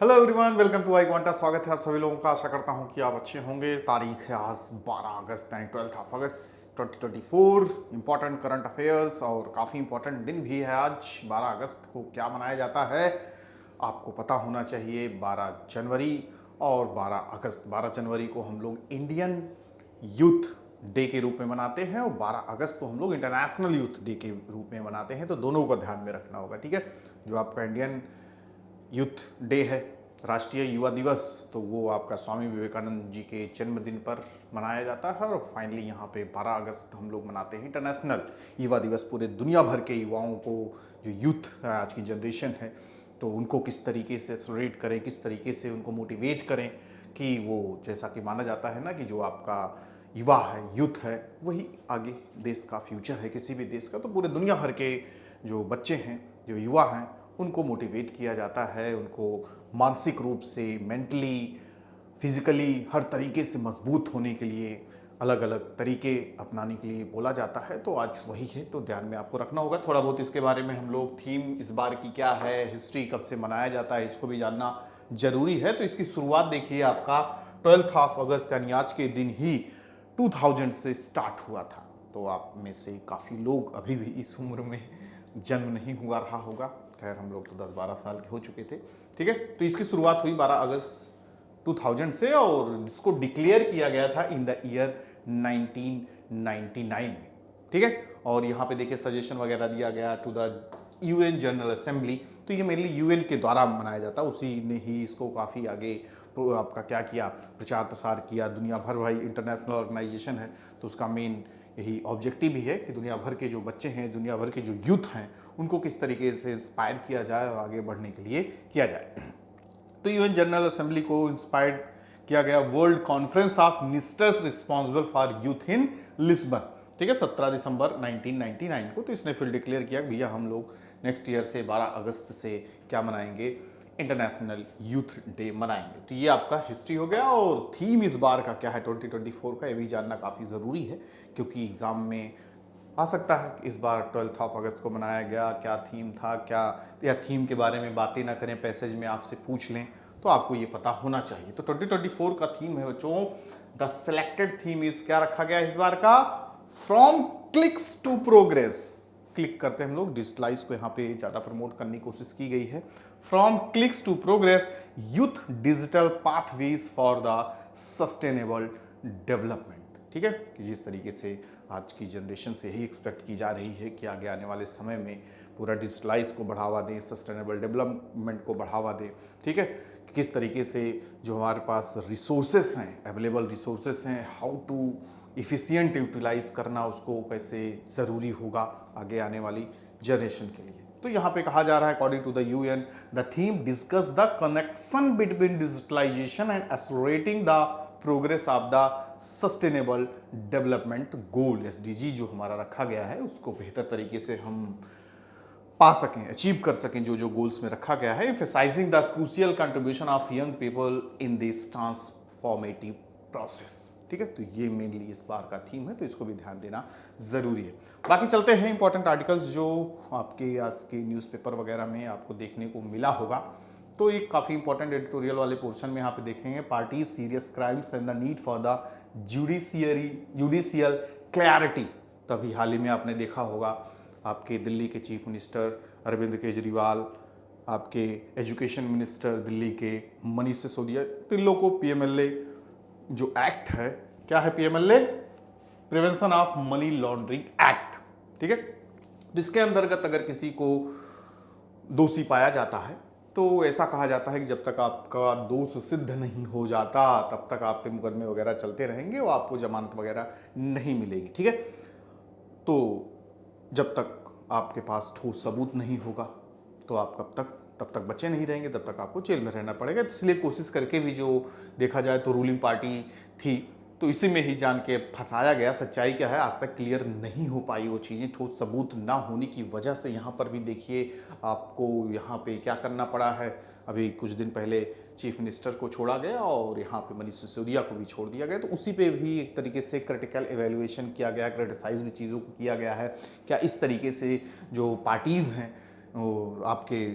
Hello everyone, welcome to iQuanta. स्वागत है आप सभी लोगों का। आशा करता हूं कि आप अच्छे होंगे। तारीख है आज 12 अगस्त यानी 12 of August 2024। Important current affairs और काफ़ी इंपॉर्टेंट दिन भी है आज। 12 अगस्त को क्या मनाया जाता है आपको पता होना चाहिए। 12 जनवरी और 12 अगस्त। 12 जनवरी को हम लोग इंडियन यूथ डे के रूप में मनाते हैं और 12 अगस्त को हम लोग इंटरनेशनल यूथ डे के रूप में मनाते हैं। तो दोनों को ध्यान में रखना होगा, ठीक है। जो आपका इंडियन यूथ डे है, राष्ट्रीय युवा दिवस, तो वो आपका स्वामी विवेकानंद जी के जन्मदिन पर मनाया जाता है। और फाइनली यहाँ पे 12 अगस्त हम लोग मनाते हैं इंटरनेशनल युवा दिवस। पूरे दुनिया भर के युवाओं को, जो यूथ आज की जनरेशन है, तो उनको किस तरीके से एक्सलरेट करें, किस तरीके से उनको मोटिवेट करें कि वो, जैसा कि माना जाता है ना कि जो आपका युवा है, यूथ है, वही आगे देश का फ्यूचर है किसी भी देश का। तो पूरे दुनिया भर के जो बच्चे हैं, जो युवा हैं, उनको मोटिवेट किया जाता है। उनको मानसिक रूप से, मेंटली, फिजिकली, हर तरीके से मजबूत होने के लिए अलग अलग तरीके अपनाने के लिए बोला जाता है। तो आज वही है, तो ध्यान में आपको रखना होगा। थोड़ा बहुत इसके बारे में हम लोग, थीम इस बार की क्या है, हिस्ट्री कब से मनाया जाता है, इसको भी जानना जरूरी है। तो इसकी शुरुआत देखिए, आपका 12 ऑफ अगस्त यानी आज के दिन ही 2000 से स्टार्ट हुआ था। तो आप में से काफ़ी लोग अभी भी इस उम्र में जन्म नहीं हुआ रहा होगा। खैर, हम लोग तो 10-12 साल के हो चुके थे, ठीक है। तो इसकी शुरुआत हुई 12 अगस्त 2000 से और इसको डिक्लेयर किया गया था इन द ईयर 1999 में, ठीक है। और यहाँ पे देखिए सजेशन वगैरह दिया गया to the UN general assembly. तो ये मेनली यूएन के द्वारा मनाया जाता है। उसी ने ही इसको काफ़ी आगे आपका क्या किया, प्रचार प्रसार किया। दुनिया भर, भाई इंटरनेशनल ऑर्गेनाइजेशन है, तो उसका मेन यही ऑब्जेक्टिव भी है कि दुनिया भर के जो बच्चे हैं, दुनिया भर के जो यूथ हैं, उनको किस तरीके से इंस्पायर किया जाए और आगे बढ़ने के लिए किया जाए। तो यूएन जनरल असेंबली को इंस्पायर्ड किया गया world conference of ministers responsible for youth in Lisbon, ठीक है, 17 दिसंबर 1999 को। तो इसने फिर डिक्लेयर किया भैया हम लोग नेक्स्ट ईयर से 12 अगस्त से क्या मनाएंगे, इंटरनेशनल यूथ डे मनाएंगे। तो ये आपका हिस्ट्री हो गया। और थीम इस बार का क्या है 2024 का, ये भी जानना काफ़ी ज़रूरी है, क्योंकि एग्ज़ाम में आ सकता है कि इस बार 12 ऑफ अगस्त को मनाया गया, क्या थीम था, क्या, या थीम के बारे में बातें ना करें, पैसेज में आपसे पूछ लें, तो आपको ये पता होना चाहिए। तो 2024 का थीम है बच्चों, द सिलेक्टेड थीम इज, क्या रखा गया इस बार का, from clicks to progress. Click करते हैं हम लोग, डिजिटलाइज को यहाँ पे ज़्यादा प्रमोट करने की कोशिश की गई है। From clicks to progress, youth digital pathways for the sustainable development, ठीक है। कि जिस तरीके से आज की जनरेशन से ही एक्सपेक्ट की जा रही है कि आगे आने वाले समय में पूरा डिजिटलाइज को बढ़ावा दें, सस्टेनेबल डेवलपमेंट को बढ़ावा दें, ठीक है। कि किस तरीके से जो हमारे पास रिसोर्सेस हैं, अवेलेबल रिसोर्सेस हैं, हाउ टू इफ़िशियंट यूटिलाइज करना, उसको कैसे ज़रूरी होगा आगे आने वाली जनरेशन के लिए। तो यहाँ पे कहा जा रहा है, according to the UN, the theme discuss the connection between digitalisation and accelerating the progress of the sustainable development goal, SDG जो हमारा रखा गया है, उसको बेहतर तरीके से हम पा सकें, अचीव कर सकें जो जो गोल्स में रखा गया है। Emphasizing the crucial contribution of young people in this transformative process, ठीक है। तो ये मेनली इस बार का थीम है, तो इसको भी ध्यान देना जरूरी है। बाकी चलते हैं इंपॉर्टेंट आर्टिकल्स जो आपके आज के न्यूज़पेपर वगैरह में आपको देखने को मिला होगा। तो एक काफ़ी इंपॉर्टेंट एडिटोरियल वाले पोर्शन में यहाँ पे देखेंगे, party serious crimes and the need for the judicial clarity. तभी हाल ही में आपने देखा होगा, आपके दिल्ली के चीफ मिनिस्टर अरविंद केजरीवाल, आपके एजुकेशन मिनिस्टर दिल्ली के मनीष सिसोदिया, तो इन लोगों को पीएमएलए जो एक्ट है, क्या है PMLA, prevention of money laundering act, ठीक है। जिसके अंतर्गत अगर किसी को दोषी पाया जाता है, तो ऐसा कहा जाता है कि जब तक आपका दोष सिद्ध नहीं हो जाता, तब तक आप पे मुकदमे वगैरह चलते रहेंगे और आपको जमानत वगैरह नहीं मिलेगी, ठीक है। तो जब तक आपके पास ठोस सबूत नहीं होगा, तो आप तब तक बचे नहीं रहेंगे, तब तक आपको जेल में रहना पड़ेगा। इसलिए कोशिश करके भी जो देखा जाए तो रूलिंग पार्टी थी, तो इसी में ही जान के फंसाया गया। सच्चाई क्या है, आज तक क्लियर नहीं हो पाई वो चीज़ें, ठोस सबूत ना होने की वजह से। यहाँ पर भी देखिए आपको यहाँ पे क्या करना पड़ा है। अभी कुछ दिन पहले चीफ मिनिस्टर को छोड़ा गया और यहाँ पे मनीष सिसोदिया को भी छोड़ दिया गया। तो उसी पे भी एक तरीके से क्रिटिकल एवेल्युएशन किया गया, क्रिटिसाइज भी चीज़ों को किया गया है। क्या इस तरीके से जो पार्टीज़ हैं वो आपके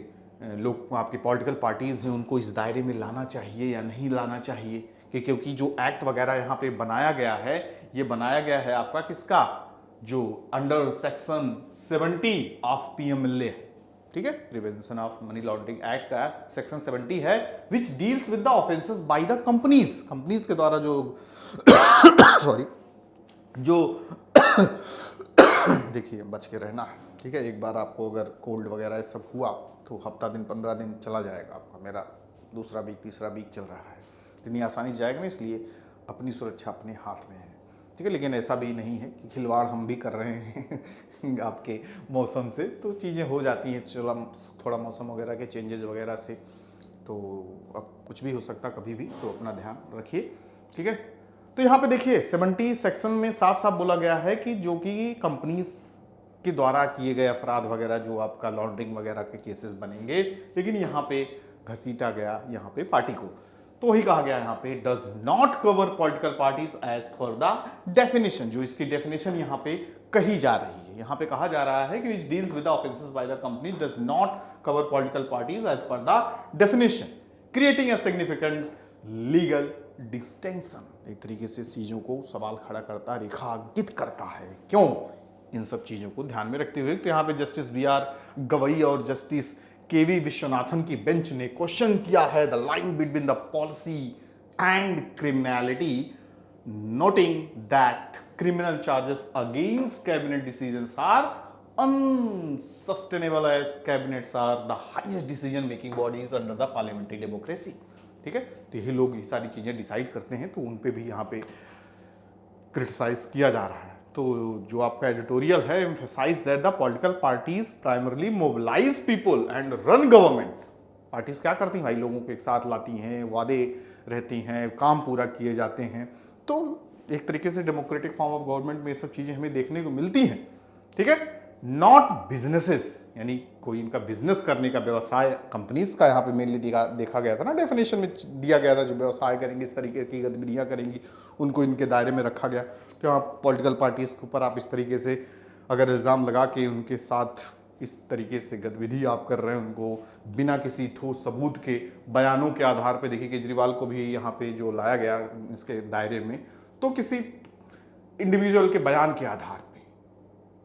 लोग आपकी पॉलिटिकल पार्टीज़ हैं उनको इस दायरे में लाना चाहिए या नहीं लाना चाहिए, कि क्योंकि जो एक्ट वगैरह यहाँ पे बनाया गया है, ये बनाया गया है आपका किसका, जो अंडर सेक्शन 70 ऑफ पीएमएलए है, ठीक है, prevention of money laundering act का सेक्शन 70 है, विच deals with the offences by the companies के द्वारा जो सॉरी जो देखिए बच के रहना है, ठीक है। एक बार आपको अगर कोल्ड वगैरह सब हुआ तो हफ्ता दिन 15 दिन चला जाएगा आपका, मेरा दूसरा वीक तीसरा वीक चल रहा है, इतनी आसानी से जाएगा ना, इसलिए अपनी सुरक्षा अपने हाथ में है, ठीक है। लेकिन ऐसा भी नहीं है कि खिलवाड़ हम भी कर रहे हैं आपके मौसम से, तो चीज़ें हो जाती हैं, चलो थोड़ा मौसम वगैरह के चेंजेस वगैरह से, तो अब कुछ भी हो सकता कभी भी, तो अपना ध्यान रखिए, ठीक है। तो यहाँ पे देखिए 70 सेक्शन में साफ साफ बोला गया है कि जो कि कंपनीज के द्वारा किए गए अपराध वगैरह जो आपका लॉन्ड्रिंग वगैरह के केसेस बनेंगे, लेकिन यहाँ पे घसीटा गया यहाँ पे पार्टी को, तो वही कहा गया यहाँ पे does not cover political parties as per the definition, जो इसकी डेफिनेशन यहाँ पे कही जा रही है, यहाँ पे कहा जा रहा है कि which deals with the offences by the company does not cover political parties as per the definition, creating a significant legal distinction, एक तरीके से चीजों को सवाल खड़ा करता, रेखांकित करता है, क्यों, इन सब चीजों को ध्यान में रखते हुए। तो यहाँ पे जस्टिस BR गवई और जस्टिस KV विश्वनाथन की बेंच ने क्वेश्चन किया है the line between the policy and criminality, noting that criminal charges against cabinet decisions are unsustainable as cabinets are the highest decision making bodies under the parliamentary democracy, ठीक है। तो यही लोग ये सारी चीजें डिसाइड करते हैं, तो उन पे भी यहाँ पे क्रिटिसाइज किया जा रहा है। तो जो आपका एडिटोरियल है, emphasise that the political parties primarily mobilise people and run government, parties क्या करती हैं भाई, लोगों को एक साथ लाती हैं, वादे रहती हैं, काम पूरा किए जाते हैं, तो एक तरीके से डेमोक्रेटिक फॉर्म ऑफ गवर्नमेंट में ये सब चीजें हमें देखने को मिलती हैं, ठीक है। नॉट बिजनेसेस, यानी कोई इनका बिजनेस करने का व्यवसाय, कंपनीज का यहाँ पे मेनली देखा गया था ना, डेफिनेशन में दिया गया था, जो व्यवसाय करेंगी, इस तरीके की गतिविधियां करेंगी, उनको इनके दायरे में रखा गया। तो आप पॉलिटिकल पार्टीज के ऊपर आप इस तरीके से अगर इल्ज़ाम लगा के उनके साथ इस तरीके से गतिविधि आप कर रहे हैं, उनको बिना किसी ठोस सबूत के बयानों के आधार पर, देखिए केजरीवाल को भी यहाँ पे जो लाया गया इसके दायरे में, तो किसी इंडिविजुअल के बयान के आधार पे,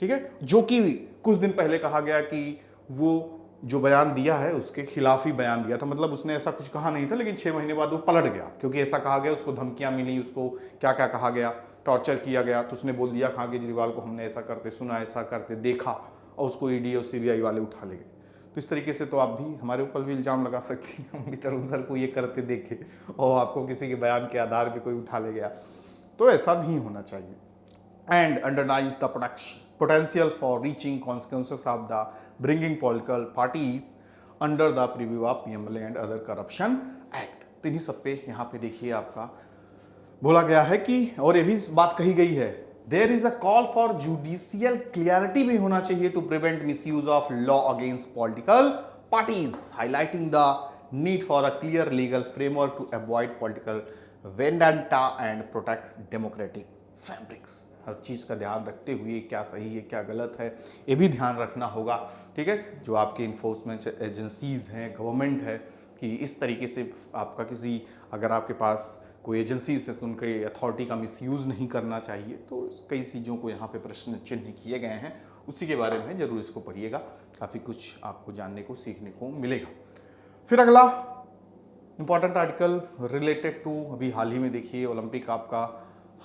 ठीक है, जो कि कुछ दिन पहले कहा गया कि वो जो बयान दिया है उसके खिलाफ ही बयान दिया था, मतलब उसने ऐसा कुछ कहा नहीं था, लेकिन 6 महीने बाद वो पलट गया, क्योंकि ऐसा कहा गया, उसको धमकियां मिली, उसको क्या क्या कहा गया, टॉर्चर किया गया, तो उसने बोल दिया कहा केजरीवाल को हमने ऐसा करते सुना, ऐसा करते देखा, और उसको ED और CBI वाले उठा ले गए। तो इस तरीके से तो आप भी हमारे ऊपर भी इल्ज़ाम लगा सकती हैं, हम भी तरुण सर को ये करते देखे और आपको किसी के बयान के आधार पर कोई उठा ले गया, तो ऐसा नहीं होना चाहिए। And underlies the potential for reaching consequences of the bringing political parties under the preview of PMLA and other corruption act। तो इन्हीं सब पे यहाँ पे देखिए आपका बोला गया है कि, और ये भी बात कही गई है, there is a call for judicial clarity भी होना चाहिए to prevent misuse of law against political parties, highlighting the need for a clear legal framework to avoid political vendetta and protect democratic fabrics. हर चीज़ का ध्यान रखते हुए क्या सही है क्या गलत है ये भी ध्यान रखना होगा, ठीक है। जो आपके इन्फोर्समेंट एजेंसीज हैं, गवर्नमेंट है, कि इस तरीके से आपका किसी, अगर आपके पास कोई एजेंसीज है तो उनके अथॉरिटी का मिसयूज़ नहीं करना चाहिए। तो कई चीज़ों को यहाँ पे प्रश्न चिन्ह किए गए हैं, उसी के बारे में ज़रूर इसको पढ़िएगा, काफ़ी कुछ आपको जानने को सीखने को मिलेगा। फिर अगला इंपॉर्टेंट आर्टिकल रिलेटेड टू, अभी हाल ही में देखिए ओलंपिक आपका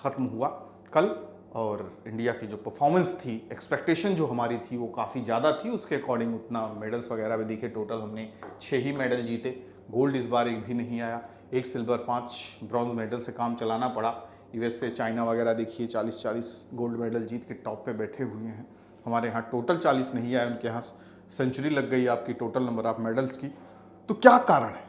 ख़त्म हुआ कल, और इंडिया की जो परफॉर्मेंस थी, एक्सपेक्टेशन जो हमारी थी वो काफ़ी ज़्यादा थी, उसके अकॉर्डिंग उतना मेडल्स वगैरह भी दिखे, टोटल हमने 6 ही मेडल जीते, गोल्ड इस बार एक भी नहीं आया, 1 सिल्वर 5 ब्रॉन्ज मेडल से काम चलाना पड़ा। USA चाइना वगैरह देखिए 40-40 गोल्ड मेडल जीत के टॉप पे बैठे हुए हैं, हमारे यहाँ टोटल 40 नहीं आए, उनके यहाँ सेंचुरी लग गई आपकी टोटल नंबर ऑफ मेडल्स की। तो क्या कारण है,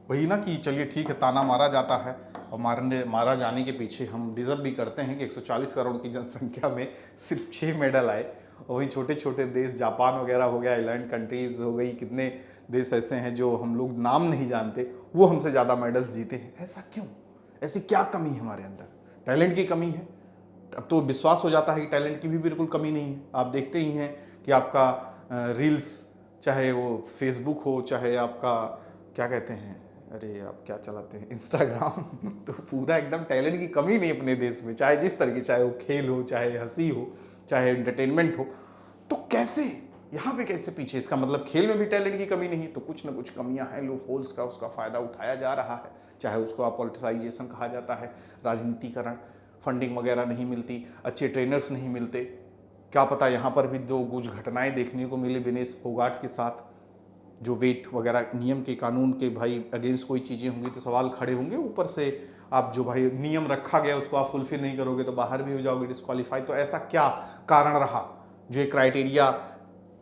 वही ना कि चलिए ठीक है ताना मारा जाता है, और मारा जाने के पीछे हम डिजर्व भी करते हैं कि 140 करोड़ की जनसंख्या में सिर्फ 6 मेडल आए, और वही छोटे छोटे देश जापान वगैरह हो गया, आइलैंड कंट्रीज़ हो गई, कितने देश ऐसे हैं जो हम लोग नाम नहीं जानते, वो हमसे ज़्यादा मेडल्स जीते हैं। ऐसा क्यों, ऐसी क्या कमी है हमारे अंदर, टैलेंट की कमी है? अब तो विश्वास हो जाता है कि टैलेंट की भी बिल्कुल कमी नहीं है। आप देखते ही हैं कि आपका रील्स चाहे वो फेसबुक हो, चाहे आपका क्या कहते हैं, अरे आप क्या चलाते हैं, इंस्टाग्राम तो पूरा एकदम टैलेंट की कमी नहीं अपने देश में, चाहे जिस तरीके, चाहे वो खेल हो, चाहे हंसी हो, चाहे एंटरटेनमेंट हो। तो कैसे यहाँ पे कैसे पीछे, इसका मतलब खेल में भी टैलेंट की कमी नहीं, तो कुछ ना कुछ कमियां हैं, लूप होल्स का उसका फ़ायदा उठाया जा रहा है। चाहे उसको आप पॉलिटिसाइजेशन कहा जाता है, राजनीतिकरण, फंडिंग वगैरह नहीं मिलती, अच्छे ट्रेनर्स नहीं मिलते। क्या पता यहाँ पर भी दो कुछ घटनाएं देखने को मिली विनेश फोगाट के साथ, जो वेट वगैरह नियम के कानून के भाई अगेंस्ट कोई चीज़ें होंगी तो सवाल खड़े होंगे। ऊपर से आप जो भाई नियम रखा गया उसको आप फुलफिल नहीं करोगे तो बाहर भी हो जाओगे, डिस्क्वालीफाई। तो ऐसा क्या कारण रहा जो एक क्राइटेरिया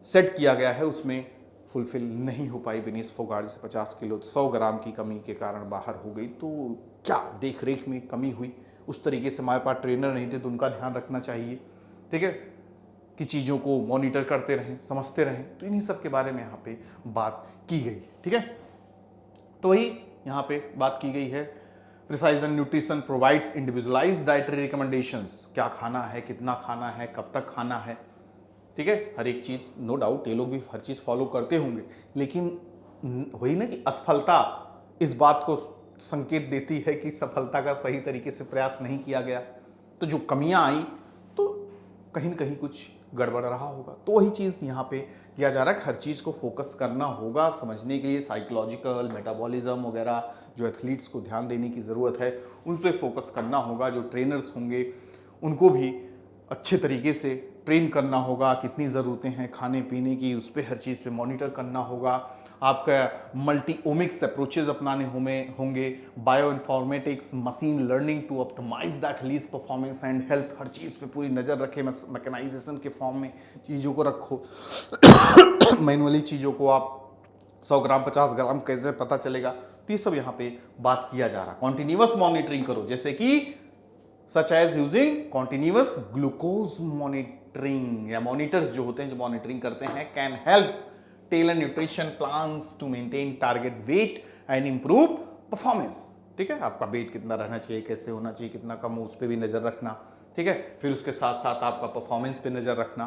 सेट किया गया है उसमें फुलफिल नहीं हो पाई विनेश फोगाट, से 50 किलो 100 ग्राम की कमी के कारण बाहर हो गई। तो क्या देख रेख में कमी हुई, उस तरीके से हमारे पास ट्रेनर नहीं थे तो उनका ध्यान रखना चाहिए, ठीक है, कि चीज़ों को मॉनिटर करते रहें, समझते रहें। तो इन्हीं सब के बारे में यहाँ पे बात की गई, ठीक है। तो वही यहाँ पे बात की गई है, precise and nutrition provides individualised dietary recommendations, क्या खाना है, कितना खाना है, कब तक खाना है, ठीक है। हर एक चीज़ नो डाउट ये लोग भी हर चीज़ फॉलो करते होंगे, लेकिन वही ना कि असफलता इस बात को संकेत देती है कि सफलता का सही तरीके से प्रयास नहीं किया गया। तो जो कमियां आई तो कहीं ना कहीं कुछ गड़बड़ रहा होगा। तो वही चीज़ यहाँ पे किया जा रहा है, हर चीज़ को फोकस करना होगा समझने के लिए, साइकोलॉजिकल, मेटाबॉलिज्म वगैरह जो एथलीट्स को ध्यान देने की ज़रूरत है उन पर फोकस करना होगा। जो ट्रेनर्स होंगे उनको भी अच्छे तरीके से ट्रेन करना होगा, कितनी ज़रूरतें हैं खाने पीने की उस पर हर चीज़ पे मॉनिटर करना होगा। आपका मल्टी ओमिक्स अप्रोचेज अपनाने होंगे, bioinformatics, machine learning to optimize that athletes performance and health, हर चीज़ पे पूरी नज़र रखें, मैकेनाइजेशन के फॉर्म में चीज़ों को रखो मैनुअली चीज़ों को आप 100 ग्राम 50 ग्राम कैसे पता चलेगा। तो ये सब यहाँ पे बात किया जा रहा। कॉन्टिन्यूअस मॉनिटरिंग करो, जैसे कि such as using continuous glucose monitoring, या मॉनिटर्स जो होते हैं जो मॉनिटरिंग करते हैं, can help tailor nutrition plans to maintain target weight and improve performance, ठीक है। आपका वेट कितना रहना चाहिए, कैसे होना चाहिए, कितना कम हो, उस पर भी नज़र रखना, ठीक है। फिर उसके साथ साथ आपका परफॉर्मेंस पे नज़र रखना।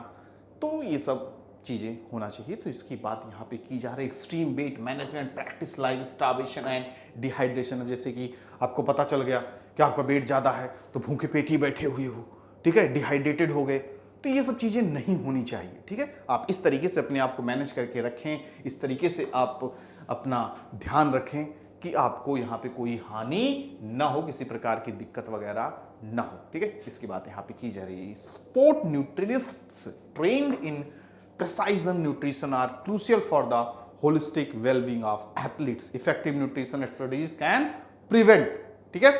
तो ये सब चीज़ें होना चाहिए। तो इसकी बात यहाँ पे की जा रही है। Extreme weight management practice like starvation and dehydration, जैसे कि आपको पता चल गया कि आपका वेट ज़्यादा है तो भूखे पेट ही बैठे हुए हो, ठीक है, डिहाइड्रेटेड हो गए, तो ये सब चीज़ें नहीं होनी चाहिए, ठीक है। आप इस तरीके से अपने आप को मैनेज करके रखें, इस तरीके से आप अपना ध्यान रखें कि आपको यहाँ पे कोई हानि ना हो, किसी प्रकार की दिक्कत वगैरह ना हो, ठीक है। इसकी बात यहाँ पे की जा रही है। Sport nutritionists trained in precision nutrition are crucial for the holistic well-being of athletes. Effective nutrition strategies can prevent, ठीक है,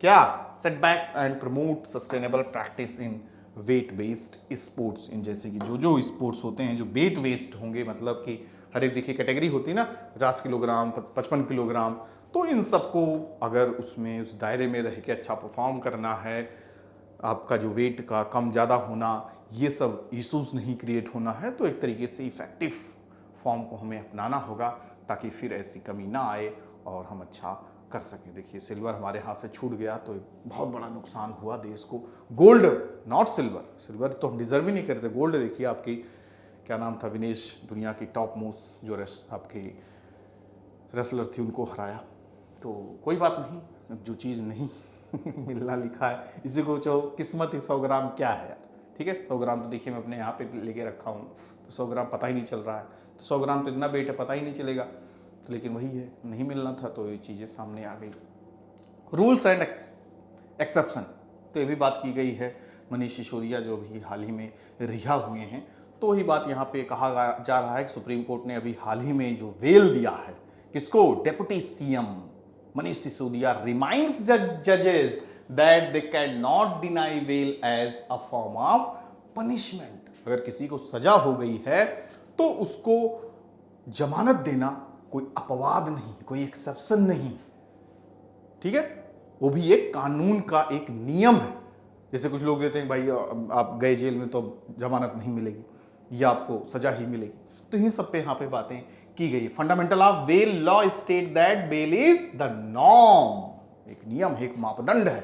क्या, setbacks and promote sustainable practice in weight based sports। इन जैसे कि जो स्पोर्ट्स होते हैं जो वेट बेस्ड होंगे, मतलब कि हर एक देखिए कैटेगरी होती है ना, 50 किलोग्राम 55 किलोग्राम, तो इन सबको अगर उसमें उस दायरे में रह के अच्छा परफॉर्म करना है, आपका जो वेट का कम ज़्यादा होना, ये सब इश्यूज नहीं क्रिएट होना है, तो एक तरीके से इफ़ेक्टिव फॉर्म को हमें अपनाना होगा ताकि फिर ऐसी कमी ना आए और हम अच्छा कर सकें। देखिए सिल्वर हमारे हाथ से छूट गया तो एक बहुत बड़ा नुकसान हुआ देश को। गोल्ड, नॉट सिल्वर, सिल्वर तो हम डिजर्व ही नहीं करते, गोल्ड देखिए आपकी क्या नाम था, विनेश, दुनिया की टॉप मोस्ट जो आपकी रेसलर थी, उनको हराया। तो कोई बात नहीं, जो चीज़ नहीं मिलना लिखा है, इसी को जो किस्मत ही। 100 ग्राम क्या है यार, ठीक है, 100 ग्राम तो देखिए मैं अपने यहाँ पे लेके रखा हूँ, तो 100 ग्राम पता ही नहीं चल रहा है, तो 100 ग्राम तो इतना वेट है पता ही नहीं चलेगा। तो लेकिन वही है, नहीं मिलना था तो ये चीज़ें सामने आ गई। रूल्स एंड एक्सेप्शन, तो ये भी बात की गई है। मनीष सिसोदिया जो भी हाल ही में रिहा हुए हैं, तो वही बात यहाँ पे कहा जा रहा है कि सुप्रीम कोर्ट ने अभी हाल ही में जो बेल दिया है, किसको, deputy CM Manish Sisodia, reminds जजेस that they can not deny bail as a form of punishment. अगर किसी को सजा हो गई है तो उसको जमानत देना कोई अपवाद नहीं, कोई एक्सेप्शन नहीं, ठीक है, वो भी एक कानून का एक नियम है। जैसे कुछ लोग कहते हैं भाई आप गए जेल में तो जमानत नहीं मिलेगी या आपको सजा ही मिलेगी, तो इन सब पे यहाँ पे बातें की गई। Fundamental of bail law state that bail is the norm, एक नियम है, एक मापदंड है,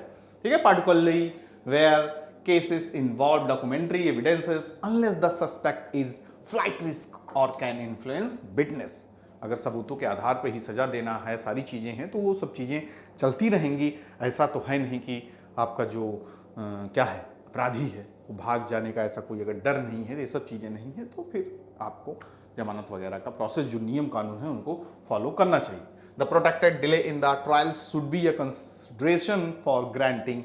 ठीक है, particularly where cases involve documentary evidences unless the suspect is flight risk और कैन इन्फ्लुएंस विटनेस। अगर सबूतों के आधार पर ही सजा देना है, सारी चीज़ें हैं, तो वो सब चीज़ें चलती रहेंगी। ऐसा तो है नहीं कि आपका जो क्या है अपराधी है वो भाग जाने का ऐसा कोई अगर डर नहीं है, ये सब चीज़ें नहीं है, तो फिर आपको जमानत वगैरह का प्रोसेस जो नियम कानून है उनको फॉलो करना चाहिए। The protected delay in the trials should be a consideration for granting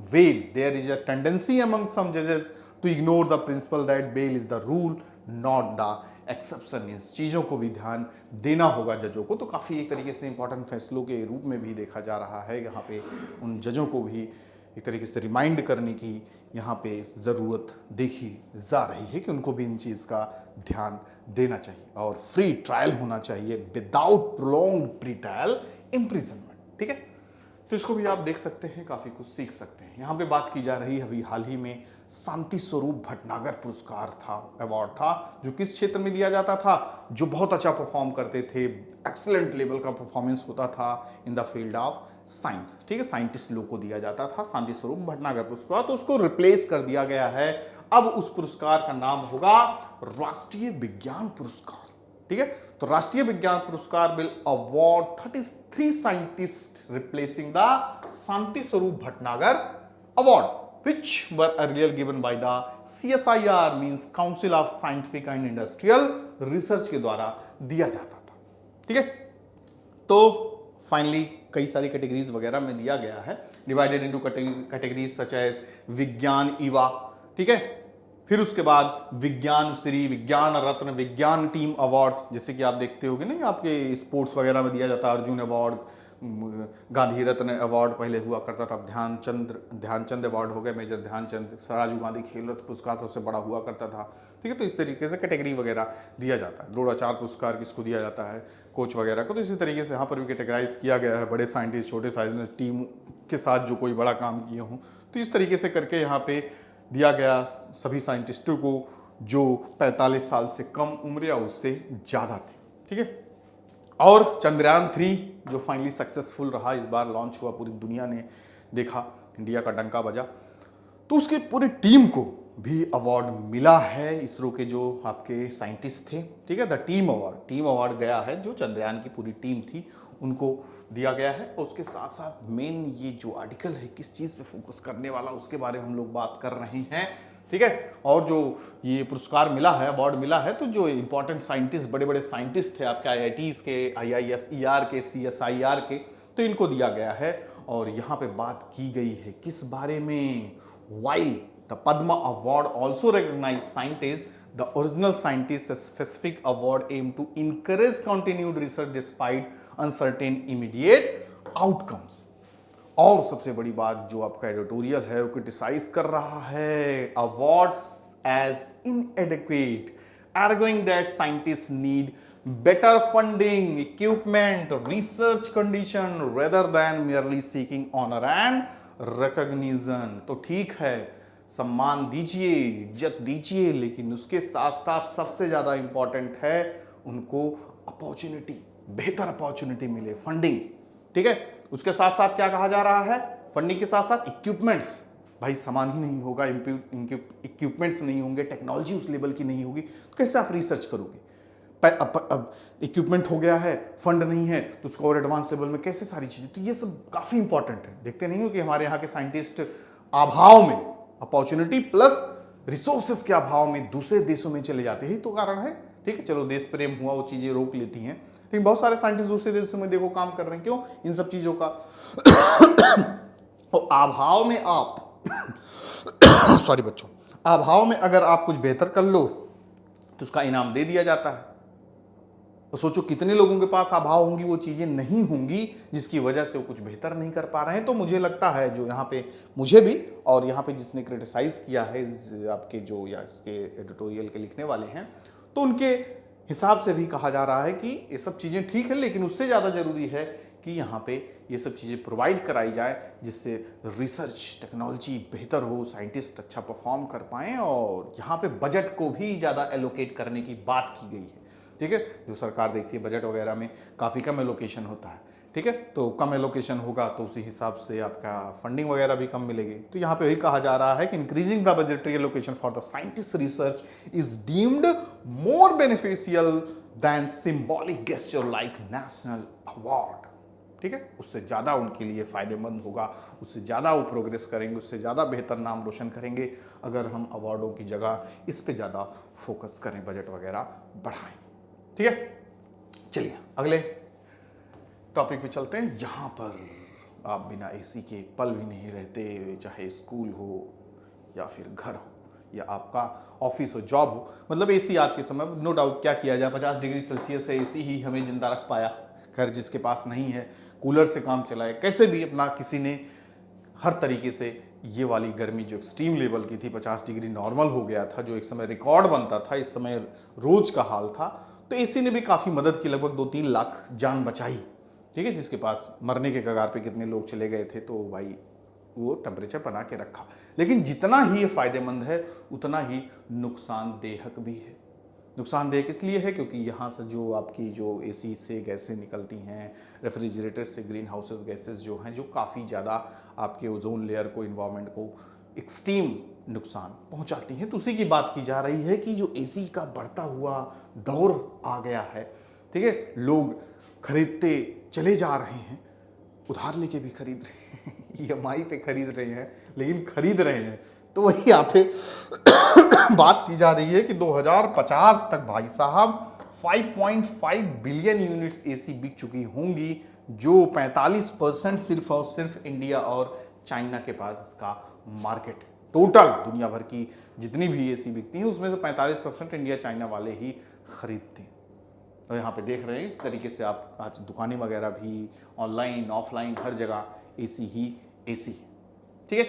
bail. There is a tendency among some judges to ignore the principle that bail is the rule, not the exception. इस चीज़ों को भी ध्यान देना होगा जजों को। तो काफ़ी एक तरीके से इंपॉर्टेंट फैसलों के रूप में भी देखा जा रहा है। यहाँ पे उन जजों को भी एक तरीके से रिमाइंड करने की यहाँ पे ज़रूरत देखी जा रही है कि उनको भी इन चीज़ का ध्यान देना चाहिए और फ्री ट्रायल होना चाहिए without prolonged pre trial imprisonment. ठीक है, तो इसको भी आप देख सकते हैं, काफ़ी कुछ सीख सकते हैं। यहाँ पे बात की जा रही है, अभी हाल ही में शांति स्वरूप भटनागर पुरस्कार था, अवार्ड था, जो किस क्षेत्र में दिया जाता था, जो बहुत अच्छा परफॉर्म करते थे, एक्सीलेंट लेवल का परफॉर्मेंस होता था in the field of science. ठीक है, साइंटिस्ट लोग को दिया जाता था शांति स्वरूप भटनागर पुरस्कार, तो उसको रिप्लेस कर दिया गया है। अब उस पुरस्कार का नाम होगा राष्ट्रीय विज्ञान पुरस्कार। ठीक है, तो राष्ट्रीय विज्ञान पुरस्कार will award 33 scientist replacing the Shanti Swarup Bhatnagar award which were earlier given by the CSIR means council of scientific and industrial research के द्वारा दिया जाता था। ठीक है, तो फाइनली कई सारी कैटेगरीज वगैरह में दिया गया है, divided into categories such as Vigyan ईवा। ठीक है, फिर उसके बाद विज्ञान श्री, विज्ञान रत्न, विज्ञान टीम अवार्ड्स, जैसे कि आप देखते होंगे ना, आपके स्पोर्ट्स वगैरह में दिया जाता है, अर्जुन अवार्ड, गांधी रत्न अवार्ड पहले हुआ करता था, ध्यानचंद अवार्ड हो गए, मेजर ध्यानचंद, राजीव गांधी खेल रत्न पुरस्कार सबसे बड़ा हुआ करता था। ठीक है, तो इस तरीके से कैटेगरी वगैरह दिया जाता है। द्रोणाचार्य पुरस्कार किसको दिया जाता है, कोच वगैरह को। तो इसी तरीके से यहाँ पर भी कैटेगराइज किया गया है, बड़े साइंटिस्ट, छोटे साइंस, टीम के साथ जो कोई बड़ा काम किए हों, तो इस तरीके से करके यहाँ पे दिया गया सभी साइंटिस्टों को जो 45 साल से कम उम्र या उससे ज़्यादा थे। ठीक है, और चंद्रयान 3 जो फाइनली सक्सेसफुल रहा, इस बार लॉन्च हुआ, पूरी दुनिया ने देखा, इंडिया का डंका बजा, तो उसकी पूरी टीम को भी अवार्ड मिला है, इसरो के जो आपके साइंटिस्ट थे। ठीक है, द टीम अवार्ड गया है, जो चंद्रयान की पूरी टीम थी उनको दिया गया है। और उसके साथ साथ मेन ये जो आर्टिकल है किस चीज़ पे फोकस करने वाला, उसके बारे में हम लोग बात कर रहे हैं। ठीक है, और जो ये पुरस्कार मिला है, अवार्ड मिला है, तो जो इंपॉर्टेंट साइंटिस्ट, बड़े बड़े साइंटिस्ट थे आपके IITs के, IISER के, CSIR के, तो इनको दिया गया है। और यहाँ पे बात की गई है किस बारे में, while the Padma award also recognise scientist, the original scientist specific award aim to encourage continued research despite uncertain immediate outcomes। और सबसे बड़ी बात जो आपका एडिटोरियल है वो क्रिटिसाइज कर रहा है awards as inadequate, arguing that scientists need better funding, equipment, research condition rather than merely seeking honor and recognition। तो ठीक है, सम्मान दीजिए, इज्जत दीजिए, लेकिन उसके साथ साथ सबसे ज़्यादा इंपॉर्टेंट है उनको अपॉर्चुनिटी, बेहतर अपॉर्चुनिटी मिले, फंडिंग। ठीक है, उसके साथ साथ क्या कहा जा रहा है, फंडिंग के साथ साथ इक्विपमेंट्स। भाई सामान ही नहीं होगा, इक्विपमेंट्स नहीं होंगे, टेक्नोलॉजी उस लेवल की नहीं होगी, तो कैसे आप रिसर्च करोगे। अब इक्विपमेंट हो गया है, फंड नहीं है, तो उसको और एडवांस लेवल में कैसे सारी चीज़ें, तो ये सब काफ़ी इंपॉर्टेंट है। देखते नहीं हो कि हमारे यहाँ के साइंटिस्ट अभाव में, अपॉर्चुनिटी प्लस रिसोर्सेस के अभाव में दूसरे देशों में चले जाते हैं, तो कारण है। ठीक है, चलो देश प्रेम हुआ, वो चीज़ें रोक लेती हैं, लेकिन बहुत सारे साइंटिस्ट दूसरे देशों में देखो काम कर रहे हैं, क्यों, इन सब चीज़ों का तो अभाव में आप सॉरी बच्चों, अभाव में अगर आप कुछ बेहतर कर लो तो उसका इनाम दे दिया जाता है। तो सोचो कितने लोगों के पास अभाव होंगी, वो चीज़ें नहीं होंगी जिसकी वजह से वो कुछ बेहतर नहीं कर पा रहे हैं। तो मुझे लगता है जो यहाँ पे मुझे भी, और यहाँ पे जिसने क्रिटिसाइज किया है आपके जो या इसके एडिटोरियल के लिखने वाले हैं, तो उनके हिसाब से भी कहा जा रहा है कि ये सब चीज़ें ठीक है, लेकिन उससे ज़्यादा ज़रूरी है कि यहाँ पे ये सब चीज़ें प्रोवाइड कराई जाए जिससे रिसर्च टेक्नोलॉजी बेहतर हो, साइंटिस्ट अच्छा परफॉर्म कर पाएँ, और यहाँ पे बजट को भी ज़्यादा एलोकेट करने की बात की गई है। ठीक है। जो सरकार देखती है बजट वगैरह में काफ़ी कम एलोकेशन होता है, ठीक है। तो कम एलोकेशन होगा तो उसी हिसाब से आपका फंडिंग वगैरह भी कम मिलेगी। तो यहाँ पे वही कहा जा रहा है कि increasing the budgetary allocation for the scientist research is deemed more beneficial than symbolic gesture like national award, ठीक है। उससे ज़्यादा उनके लिए फ़ायदेमंद होगा, उससे ज़्यादा वो प्रोग्रेस करेंगे, उससे ज़्यादा बेहतर नाम रोशन करेंगे अगर हम अवार्डों की जगह इस पे ज़्यादा फोकस करें, बजट वगैरह बढ़ाएं, ठीक है। चलिए अगले टॉपिक पे चलते हैं। यहाँ पर आप बिना एसी के एक पल भी नहीं रहते, चाहे स्कूल हो या फिर घर हो या आपका ऑफिस हो, जॉब हो, मतलब एसी आज के समय नो डाउट क्या किया जाए, 50 डिग्री सेल्सियस है, एसी ही हमें जिंदा रख पाया। खैर जिसके पास नहीं है कूलर से काम चलाए, कैसे भी अपना किसी ने हर तरीके से ये वाली गर्मी जो एक्सट्रीम लेवल की थी, 50 डिग्री नॉर्मल हो गया था, जो एक समय रिकॉर्ड बनता था, इस समय रोज का हाल था, तो एसी ने भी काफ़ी मदद की, लगभग 2-3 लाख जान बचाई, ठीक है। जिसके पास मरने के कगार पे कितने लोग चले गए थे, तो भाई वो टेम्परेचर बना के रखा। लेकिन जितना ही ये फायदेमंद है उतना ही नुकसानदेहक भी है। नुकसानदेह इसलिए है क्योंकि यहाँ से जो आपकी जो एसी से गैसें निकलती हैं, रेफ्रिजरेटर से ग्रीन हाउसेस गैसेस जो हैं, जो काफ़ी ज़्यादा आपके ओजोन लेयर को, इन्वायरमेंट को एक्सट्रीम नुकसान पहुँचाती हैं। तो उसी की बात की जा रही है कि जो एसी का बढ़ता हुआ दौर आ गया है, ठीक है, लोग खरीदते चले जा रहे हैं, उधार लेके भी खरीद रहे हैं, ईएमआई पे खरीद रहे हैं, लेकिन खरीद रहे हैं। तो वही यहाँ पे बात की जा रही है कि 2050 तक भाई साहब 5.5 बिलियन यूनिट्स एसी बिक चुकी होंगी, जो 45% सिर्फ और सिर्फ इंडिया और चाइना के पास इसका मार्केट। टोटल दुनिया भर की जितनी भी एसी बिकती हैं उसमें से 45% इंडिया चाइना वाले ही खरीदते हैं। तो यहाँ पे देख रहे हैं इस तरीके से आप आज दुकानें वगैरह भी ऑनलाइन ऑफलाइन हर जगह एसी ही एसी, ठीक है।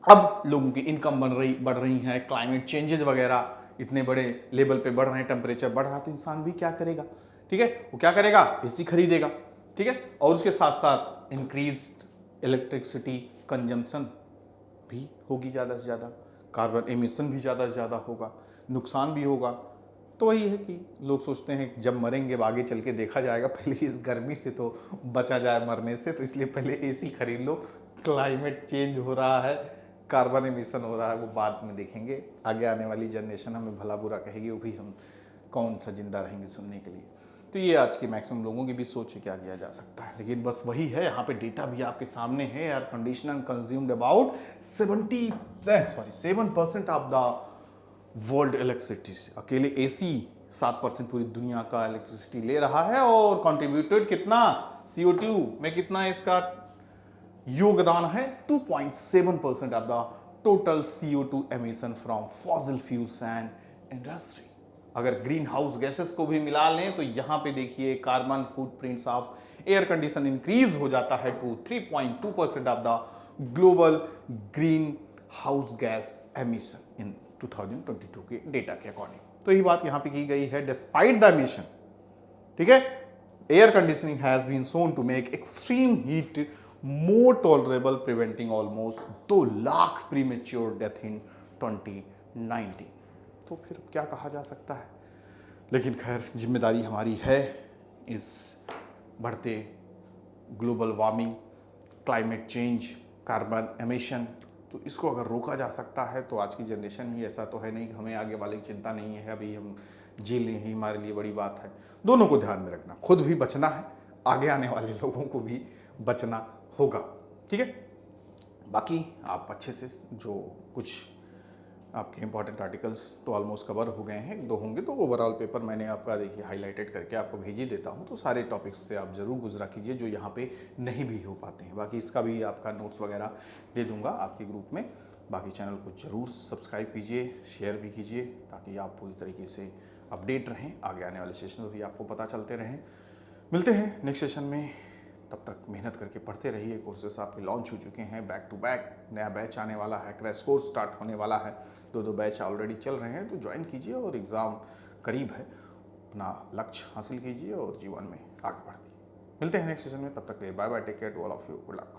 अब लोगों की इनकम बढ़ रही है, क्लाइमेट चेंजेस वगैरह इतने बड़े लेवल पे बढ़ रहे हैं, टेम्परेचर बढ़ रहा, तो इंसान भी क्या करेगा, ठीक है, वो क्या करेगा, एसी खरीदेगा, ठीक है। और उसके साथ साथ इंक्रीज्ड इलेक्ट्रिसिटी कंजम्पशन भी होगी ज़्यादा से ज़्यादा, कार्बन एमिशन भी ज़्यादा से ज़्यादा होगा, नुकसान भी होगा। तो वही है कि लोग सोचते हैं कि जब मरेंगे आगे चल के देखा जाएगा, पहले इस गर्मी से तो बचा जाए मरने से, तो इसलिए पहले एसी खरीद लो। क्लाइमेट चेंज हो रहा है, कार्बन एमिशन हो रहा है, वो बाद में देखेंगे। आगे आने वाली जनरेशन हमें भला बुरा कहेगी, वो भी हम कौन सा जिंदा रहेंगे सुनने के लिए। तो ये आज के मैक्सिमम लोगों की भी सोच है, क्या किया जा सकता है। लेकिन बस वही है, यहाँ पे डेटा भी आपके सामने है। Air conditioner consumed about 7% of the world electricity. अकेले एसी 7% पूरी दुनिया का इलेक्ट्रिसिटी ले रहा है, और कंट्रीब्यूटेड कितना, CO2 में कितना इसका योगदान है, 2.7% of the total CO2 emission from fossil fuels and industry. अगर ग्रीन हाउस गैसेस को भी मिला लें तो यहाँ पे देखिए carbon footprints of air condition increase हो जाता है to 3.2% of the global green house gas emission in 2022 के डेटा के अकॉर्डिंग। तो यही बात यहाँ पे की गई है, डिस्पाइट द एमिशन, ठीक है, air conditioning has been shown to make extreme heat more tolerable, preventing almost 2 lakh premature death in 2019। तो फिर क्या कहा जा सकता है। लेकिन खैर जिम्मेदारी हमारी है इस बढ़ते global warming, climate change, carbon emission, तो इसको अगर रोका जा सकता है तो आज की जनरेशन ही, ऐसा तो है नहीं कि हमें आगे वाले की चिंता नहीं है, अभी हम जी लें ही हमारे लिए बड़ी बात है। दोनों को ध्यान में रखना, खुद भी बचना है, आगे आने वाले लोगों को भी बचना होगा, ठीक है। बाकी आप अच्छे से जो कुछ आपके इंपॉर्टेंट आर्टिकल्स तो ऑलमोस्ट कवर हो गए हैं, 1-2 होंगे, तो ओवरऑल पेपर मैंने आपका देखिए हाईलाइटेड करके आपको भेज ही देता हूं। तो सारे टॉपिक्स से आप ज़रूर गुजरा कीजिए जो यहाँ पे नहीं भी हो पाते हैं। बाकी इसका भी आपका नोट्स वगैरह दे दूंगा आपके ग्रुप में। बाकी चैनल को ज़रूर सब्सक्राइब कीजिए, शेयर भी कीजिए, ताकि आप पूरी तरीके से अपडेट रहें, आगे आने वाले सेशन भी आपको पता चलते रहें। मिलते हैं नेक्स्ट सेशन में, तब तक मेहनत करके पढ़ते रहिए। कोर्सेस आपके लॉन्च हो चुके हैं, बैक टू बैक नया बैच आने वाला है, क्रैश कोर्स स्टार्ट होने वाला है, 2 बैच ऑलरेडी चल रहे हैं, तो ज्वाइन कीजिए और एग्ज़ाम करीब है, अपना लक्ष्य हासिल कीजिए और जीवन में आगे बढ़िए। मिलते हैं नेक्स्ट सेशन में, तब तक के लिए bye bye, take care, all of you, good luck.